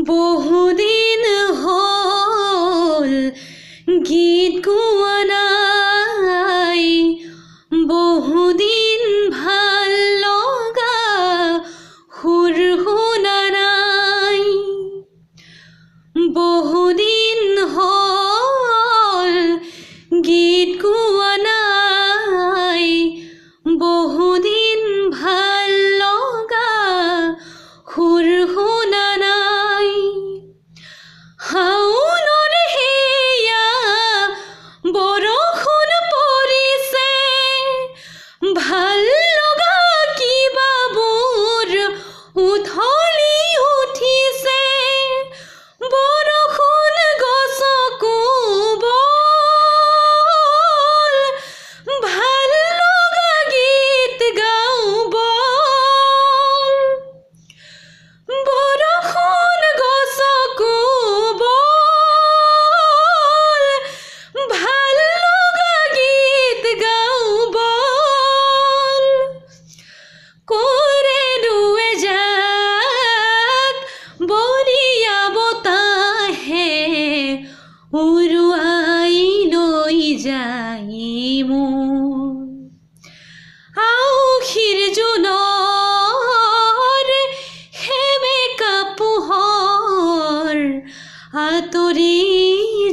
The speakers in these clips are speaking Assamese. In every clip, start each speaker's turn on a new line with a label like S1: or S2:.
S1: বহুদিন হল গীত গোৱা নাই, বহুদিন ভাল লগা সুৰ শুনা নাই, বহুদিন হল গীত গোৱা নাই, বহুদিন ভাল লগা সুৰ শুনা নাই। শাওনৰ হেয়া বৰষুণ পৰিছে, ভাল লগা কিবাবোৰ উঠলি উঠিছে, বৰষুণ গছকো বল, ভাল লগা গীত গাওঁ বল, বৰষুণ গছকো বল, ভাল লগা গীত গাওঁ বল। কৰেনো এজাক বলিয়া বতাহে উৰুৱাই লৈ যায় মোৰ, আউসীৰ জোনৰ সেমেকা পোহৰ আঁতৰি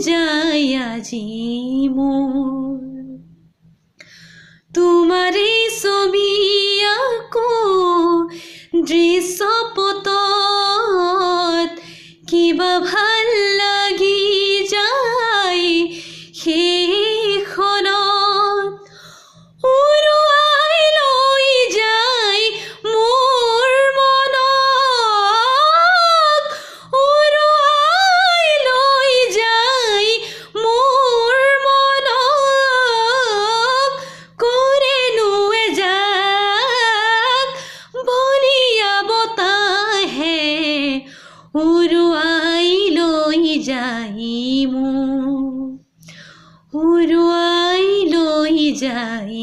S1: যায় আজি মোৰ। তোমাৰে ছবি আকো দৃশ্যপটত কিবা ভাল লাগি যায়, সেইখনত উৰুৱাই লৈ যায় মোৰ মনক, উৰুৱাই লৈ যায় মোৰ মনক। কৰেনো এজাক বলিয়া বতাহে উৰুৱাই লৈ যায় মোক, উৰুৱাই লৈ যায়